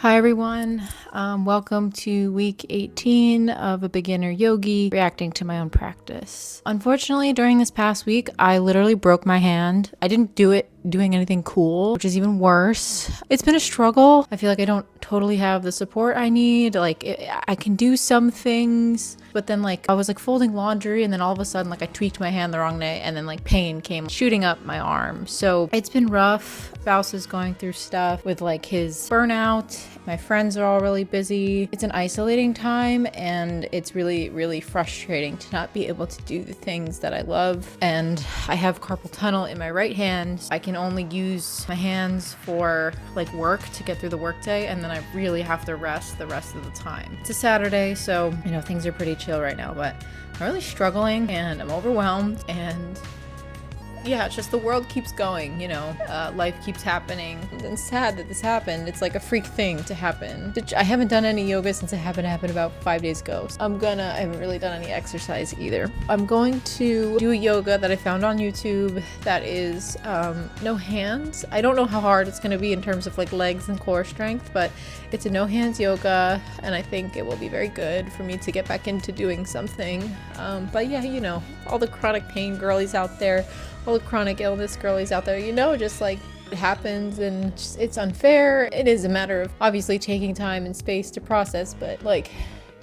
Hi everyone, welcome to week 18 of a beginner yogi reacting to my own practice. Unfortunately, during this past week, I literally broke my hand. I didn't do it doing anything cool, which is even worse. It's been a struggle. I feel like I don't totally have the support I need. I can do some things, but then I was folding laundry and then all of a sudden I tweaked my hand the wrong way and then pain came shooting up my arm. So it's been rough. Spouse is going through stuff with his burnout. My friends are all really busy. It's an isolating time and it's really, really frustrating to not be able to do the things that I love. And I have carpal tunnel in my right hand. I can only use my hands for work to get through the workday, and then I really have to rest the rest of the time. It's a Saturday, so things are pretty chill right now, but I'm really struggling and I'm overwhelmed, and yeah, it's just the world keeps going, life keeps happening. And sad that this happened. It's like a freak thing to happen. I haven't done any yoga since it happened about 5 days ago. I haven't really done any exercise either. I'm going to do a yoga that I found on YouTube that is no hands. I don't know how hard it's gonna be in terms of legs and core strength, but it's a no hands yoga, and I think it will be very good for me to get back into doing something. But yeah, all the chronic pain girlies out there, all the chronic illness girlies out there, it happens and it's unfair. It is a matter of obviously taking time and space to process, but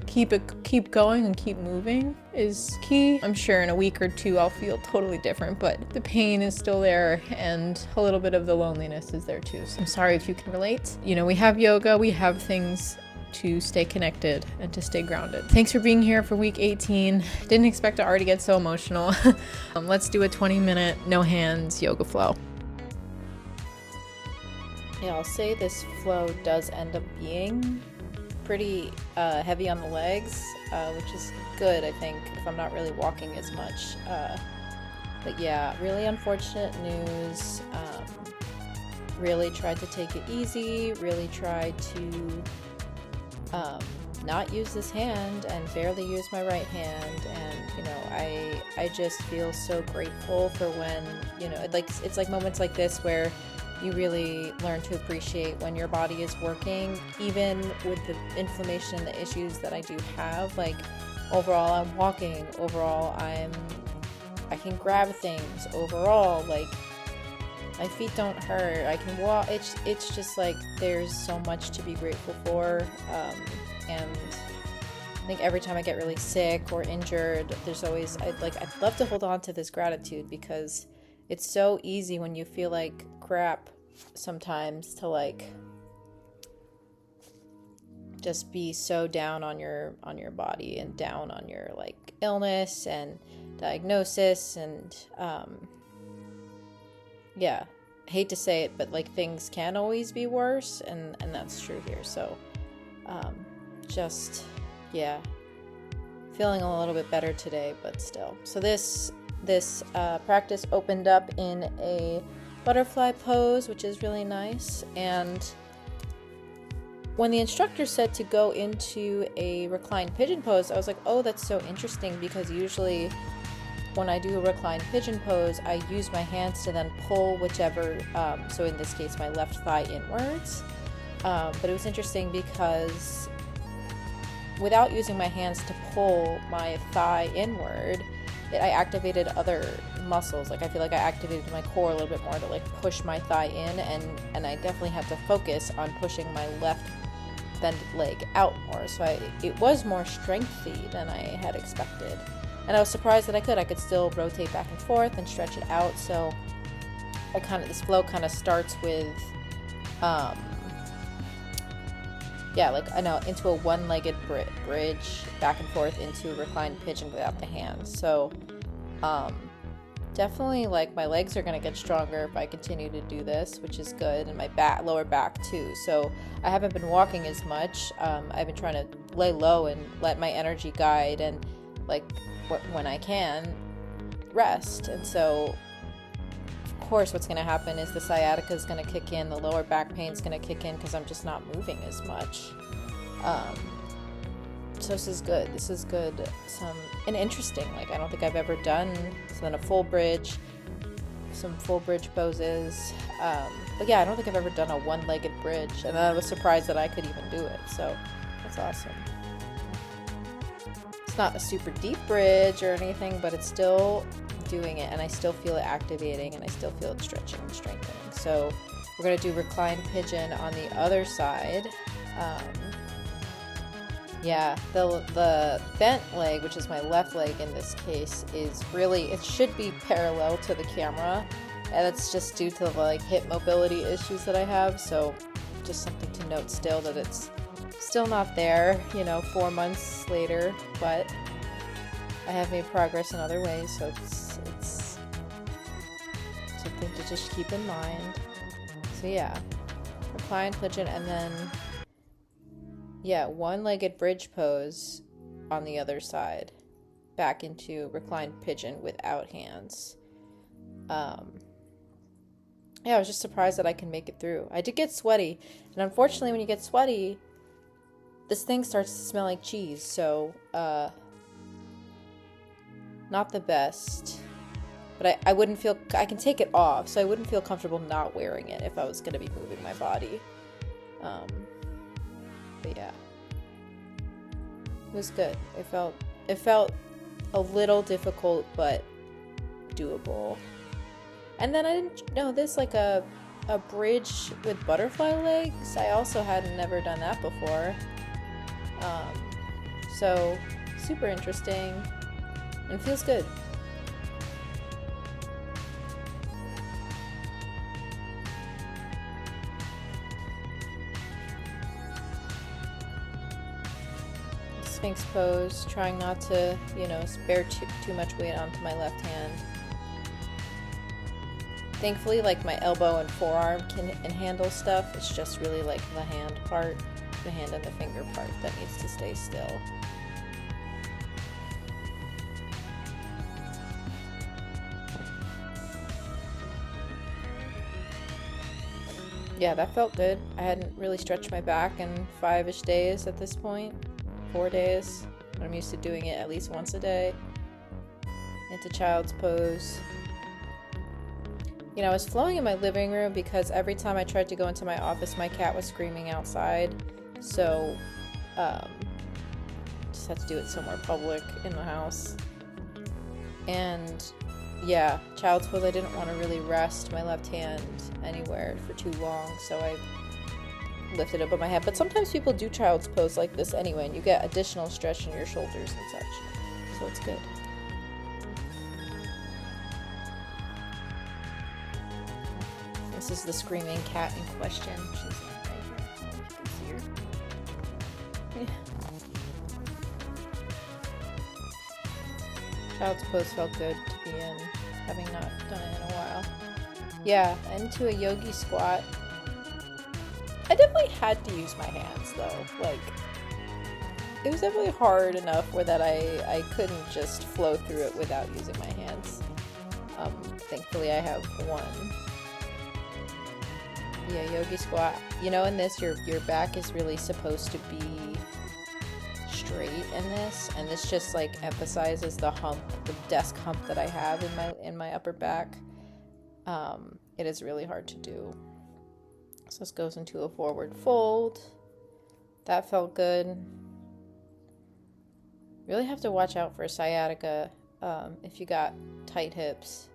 keep going and keep moving is key. I'm sure in a week or two I'll feel totally different, but the pain is still there and a little bit of the loneliness is there too. So I'm sorry if you can relate. We have yoga, we have things to stay connected and to stay grounded. Thanks for being here for week 18. Didn't expect to already get so emotional. Let's do a 20-minute no hands yoga flow. Yeah, I'll say this flow does end up being pretty heavy on the legs, which is good, I think, if I'm not really walking as much. But yeah, really unfortunate news. Really tried to take it easy, really tried to not use this hand and barely use my right hand, and I just feel so grateful for when it's like moments like this where you really learn to appreciate when your body is working, even with the inflammation and the issues that I do have. Overall I'm walking, overall I can grab things, overall my feet don't hurt, I can walk. It's just there's so much to be grateful for, and I think every time I get really sick or injured, there's always I'd love to hold on to this gratitude, because it's so easy when you feel like crap sometimes to just be so down on your body and down on your illness and diagnosis, and yeah, I hate to say it, but things can always be worse, and that's true here. So just yeah, feeling a little bit better today, but still. So this practice opened up in a butterfly pose, which is really nice, and when the instructor said to go into a reclined pigeon pose, I was like, oh, that's so interesting, because usually when I do a reclined pigeon pose, I use my hands to then pull whichever, so in this case, my left thigh inwards. But it was interesting because without using my hands to pull my thigh inward, I activated other muscles. I feel like I activated my core a little bit more to push my thigh in, and I definitely had to focus on pushing my left bended leg out more. So it was more strengthy than I had expected. And I was surprised that I could still rotate back and forth and stretch it out. So this flow kind of starts with, into a one-legged bridge back and forth into a reclined pigeon without the hands. So definitely my legs are going to get stronger if I continue to do this, which is good, and my lower back too. So I haven't been walking as much. I've been trying to lay low and let my energy guide, and when I can, rest. And so of course what's going to happen is the sciatica is going to kick in, the lower back pain is going to kick in, because I'm just not moving as much. So this is good. And interesting, I don't think I've ever done. So then a full bridge, some full bridge poses, But yeah, I don't think I've ever done a one-legged bridge, and I was surprised that I could even do it, so that's awesome. It's not a super deep bridge or anything, but it's still doing it, and I still feel it activating, and I still feel it stretching and strengthening. So we're going to do reclined pigeon on the other side. Yeah, the bent leg, which is my left leg in this case, is really, it should be parallel to the camera, and it's just due to the like hip mobility issues that I have, so just something to note still, that it's still not there, you know, 4 months later, but I have made progress in other ways, so it's something to just keep in mind. So yeah, reclined pigeon, and then yeah, one-legged bridge pose on the other side, back into reclined pigeon without hands. Yeah, I was just surprised that I can make it through. I did get sweaty, and unfortunately when you get sweaty, this thing starts to smell like cheese, so not the best. But I wouldn't feel, I can take it off, so I wouldn't feel comfortable not wearing it if I was going to be moving my body. But yeah, it was good. It felt a little difficult, but doable. And then I didn't know this, like a bridge with butterfly legs. I also had never done that before. So super interesting and feels good. Sphinx pose, trying not to, you know, bear too much weight onto my left hand. Thankfully, like, my elbow and forearm can handle stuff. It's just really like the hand part, the hand and the finger part, that needs to stay still. Yeah, that felt good. I hadn't really stretched my back in 5-ish days at this point. 4 days. But I'm used to doing it at least once a day. Into child's pose. You know, I was flowing in my living room because every time I tried to go into my office, my cat was screaming outside. So, just had to do it somewhere public in the house. And yeah, child's pose, I didn't want to really rest my left hand anywhere for too long, so I lifted above my head. But sometimes people do child's pose like this anyway, and you get additional stretch in your shoulders and such, so it's good. This is the screaming cat in question. She's right here. You can see her. Child's pose felt good to be in, having not done it in a while. Yeah, into a yogi squat. I definitely had to use my hands though. Like, it was definitely hard enough where that I couldn't just flow through it without using my hands. Thankfully I have one. Yeah, yogi squat. You know, in this, your back is really supposed to be straight in this, and this just like emphasizes the hump, the desk hump that I have in my upper back. It is really hard to do. So this goes into a forward fold. That felt good. Really have to watch out for sciatica if you got tight hips.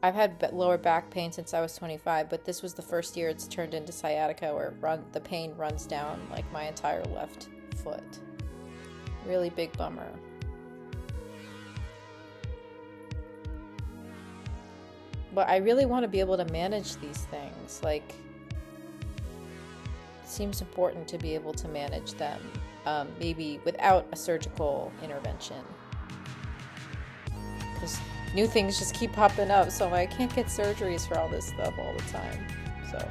I've had lower back pain since I was 25, but this was the first year it's turned into sciatica, where the pain runs down like my entire left foot. Really big bummer. But I really want to be able to manage these things. Like, it seems important to be able to manage them, maybe without a surgical intervention. Because new things just keep popping up, so I can't get surgeries for all this stuff all the time. So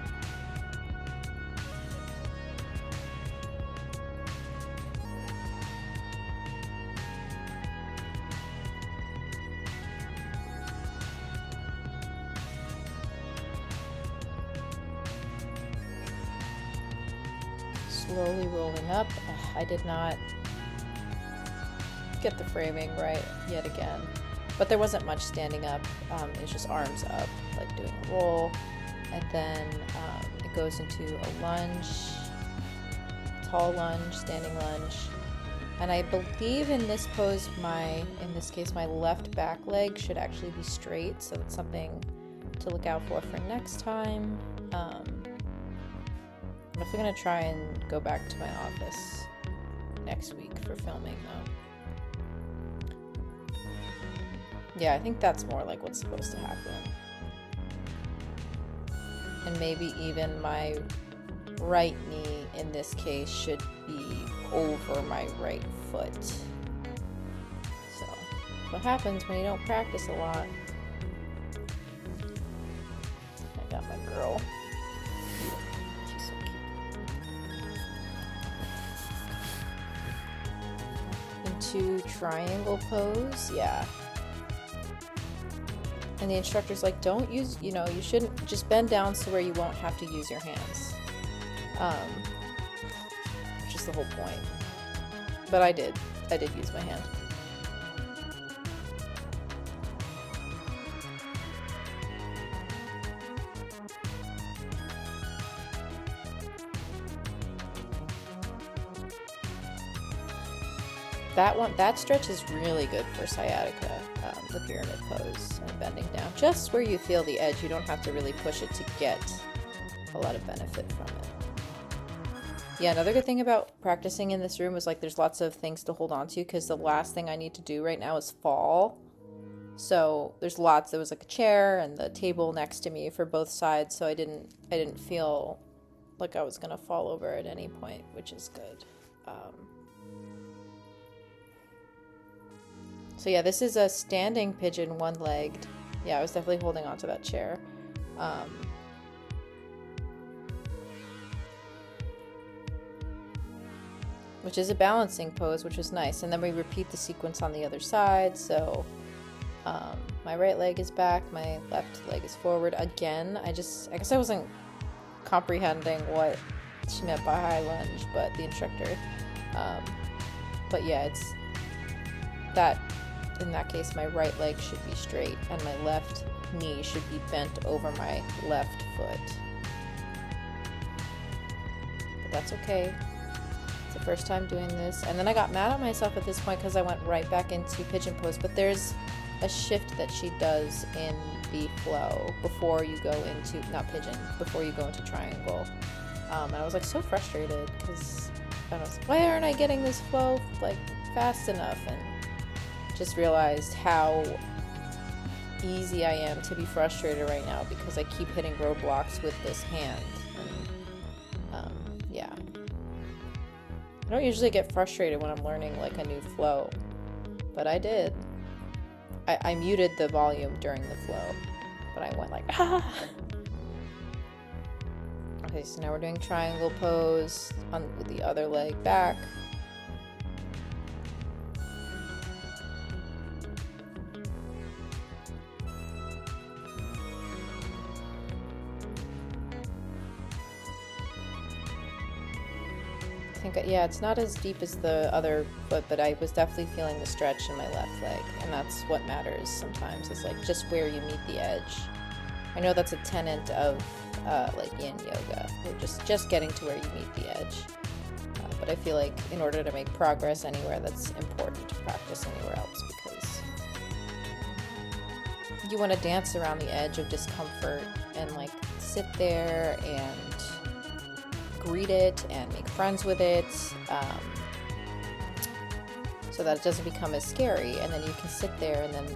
slowly rolling up. I did not get the framing right yet again. But there wasn't much standing up. It's just arms up, like doing a roll. and then it goes into a lunge, tall lunge, standing lunge. And I believe in this pose, in this case, my left back leg should actually be straight, so that's something to look out for next time. I'm definitely gonna try and go back to my office next week for filming though. Yeah, I think that's more like what's supposed to happen. And maybe even my right knee in this case should be over my right foot. So, what happens when you don't practice a lot? I got my girl. She's so cute. Into triangle pose, yeah. And the instructor's like, don't use, you shouldn't, just bend down so where you won't have to use your hands. Which is the whole point. But I did use my hand. That stretch is really good for sciatica, the pyramid pose and bending down. Just where you feel the edge, you don't have to really push it to get a lot of benefit from it. Yeah, another good thing about practicing in this room is like there's lots of things to hold on to, because the last thing I need to do right now is fall. So there was like a chair and the table next to me for both sides, so I didn't feel like I was gonna fall over at any point, which is good. So yeah, this is a standing pigeon, one-legged. Yeah, I was definitely holding on to that chair. Which is a balancing pose, which was nice. And then we repeat the sequence on the other side. So my right leg is back, my left leg is forward. Again, I guess I wasn't comprehending what she meant by high lunge, but the instructor. But yeah, it's that, in that case, my right leg should be straight and my left knee should be bent over my left foot. But that's okay. It's the first time doing this. And then I got mad at myself at this point because I went right back into pigeon pose, but there's a shift that she does in the flow before you go into, not pigeon, before you go into triangle. And I was like so frustrated because I was like, why aren't I getting this flow like fast enough? And just realized how easy I am to be frustrated right now because I keep hitting roadblocks with this hand. And, yeah. I don't usually get frustrated when I'm learning like a new flow, but I did. I muted the volume during the flow, but I went like, ah! Okay, so now we're doing triangle pose with the other leg back. Yeah, it's not as deep as the other foot, but I was definitely feeling the stretch in my left leg, and that's what matters sometimes, is like just where you meet the edge. I know that's a tenet of like yin yoga, or just getting to where you meet the edge. But I feel like in order to make progress anywhere, that's important to practice anywhere else, because you want to dance around the edge of discomfort and like sit there and greet it and make friends with it, so that it doesn't become as scary, and then you can sit there, and then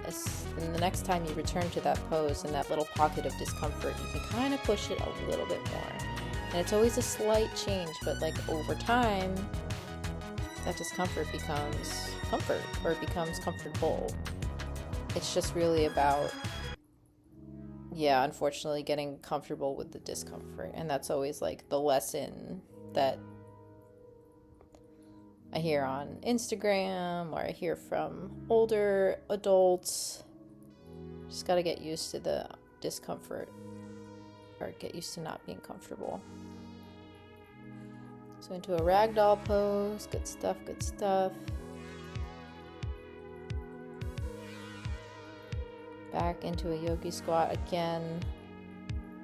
the next time you return to that pose in that little pocket of discomfort, you can kind of push it a little bit more. And it's always a slight change, but like over time that discomfort becomes comfort, or it becomes comfortable. It's just really about, yeah, unfortunately getting comfortable with the discomfort. And that's always like the lesson that I hear on Instagram, or I hear from older adults. Just gotta get used to the discomfort, or get used to not being comfortable. So into a ragdoll pose. Good stuff, good stuff. Back into a yogi squat again.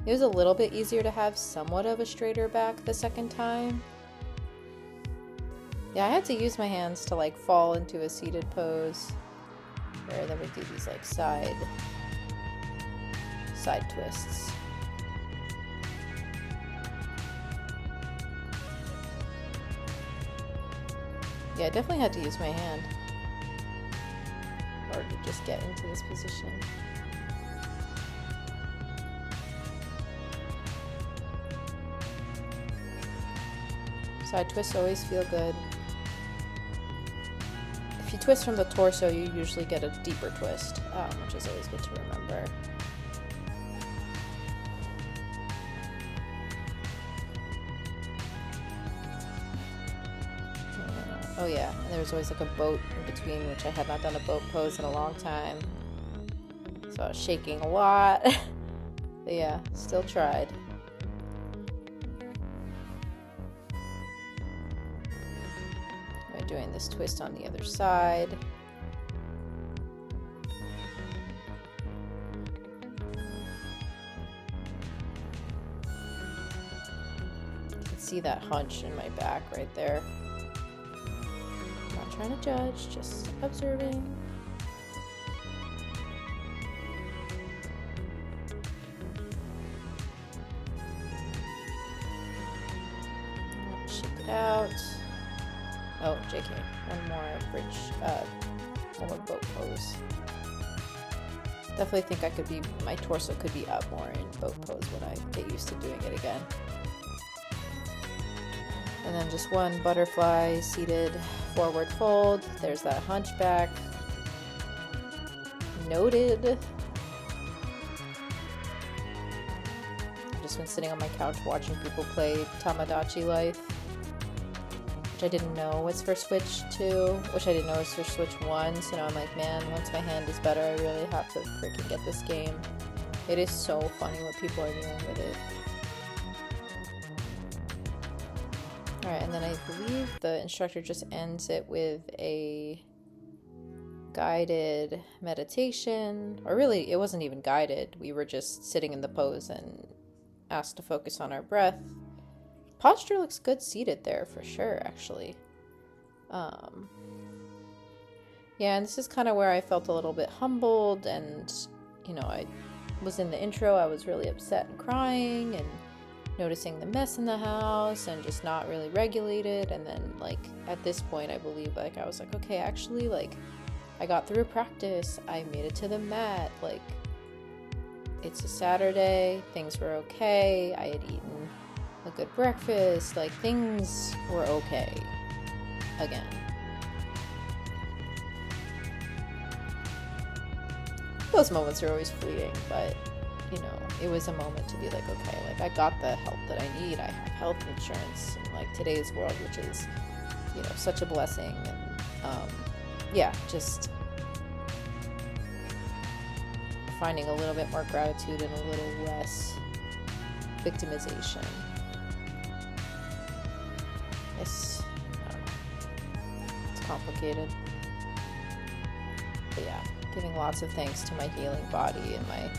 It was a little bit easier to have somewhat of a straighter back the second time. Yeah, I had to use my hands to like fall into a seated pose, where then we do these like side twists. Yeah, I definitely had to use my hand in order to just get into this position. Side twists always feel good. If you twist from the torso, you usually get a deeper twist, which is always good to remember. Oh yeah, and there was always like a boat in between, which I had not done a boat pose in a long time. So I was shaking a lot. But yeah, still tried. I'm doing this twist on the other side. You can see that hunch in my back right there. Not trying to judge, just observing. Shake it out. Oh, JK. One more bridge, one more boat pose. Definitely think I could be, my torso could be up more in boat pose when I get used to doing it again. And then just one butterfly seated forward fold. There's that hunchback. Noted. I've just been sitting on my couch watching people play Tamagotchi Life, which I didn't know was for Switch 2, which I didn't know was for Switch 1, so now I'm like, man, once my hand is better, I really have to freaking get this game. It is so funny what people are doing with it. Alright, and then I believe the instructor just ends it with a guided meditation, or really, it wasn't even guided. We were just sitting in the pose and asked to focus on our breath. Posture looks good seated there for sure, actually. Yeah, and this is kind of where I felt a little bit humbled, and, you know, I was in the intro, I was really upset and crying, and noticing the mess in the house, and just not really regulated, and then, like, at this point, I believe, like, I was like, okay, actually, like, I got through practice, I made it to the mat, like, it's a Saturday, things were okay, I had eaten a good breakfast, like, things were okay again. Those moments are always fleeting, but, you know, it was a moment to be like, okay, like, I got the help that I need, I have health insurance in, like, today's world, which is, you know, such a blessing, and, yeah, just finding a little bit more gratitude and a little less victimization. It's, I don't know, it's complicated. But yeah, giving lots of thanks to my healing body and my,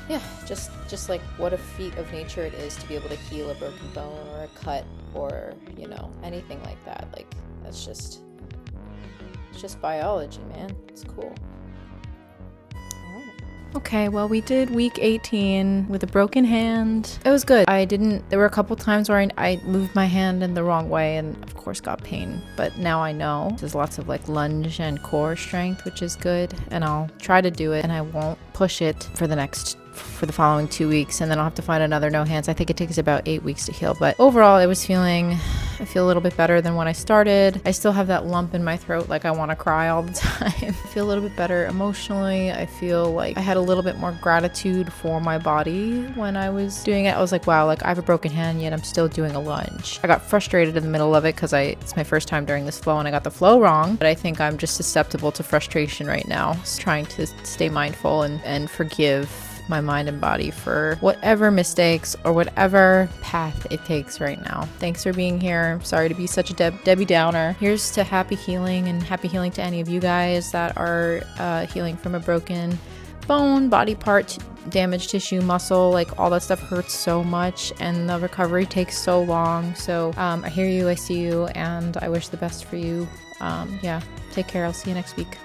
yeah, just like what a feat of nature it is to be able to heal a broken bone or a cut or, you know, anything like that. Like, that's just, it's just biology, man. It's cool. Okay, well, we did week 18 with a broken hand. It was good. There were a couple times where I moved my hand in the wrong way and of course got pain, but now I know. There's lots of like lunge and core strength, which is good, and I'll try to do it, and I won't push it for the following 2 weeks, and then I'll have to find another no hands. I think it takes about 8 weeks to heal, but overall I feel a little bit better than when I started. I still have that lump in my throat, like I want to cry all the time. I feel a little bit better emotionally. I feel like I had a little bit more gratitude for my body when I was doing it. I was like, wow, like I have a broken hand, yet I'm still doing a lunge. I got frustrated in the middle of it because it's my first time during this flow and I got the flow wrong, but I think I'm just susceptible to frustration right now. Just trying to stay mindful and forgive my mind and body for whatever mistakes or whatever path it takes right now. Thanks for being here. Sorry to be such a Debbie Downer. Here's to happy healing, and happy healing to any of you guys that are healing from a broken bone, body part, damaged tissue, muscle, like all that stuff hurts so much and the recovery takes so long. So I hear you, I see you, and I wish the best for you. Yeah, take care. I'll see you next week.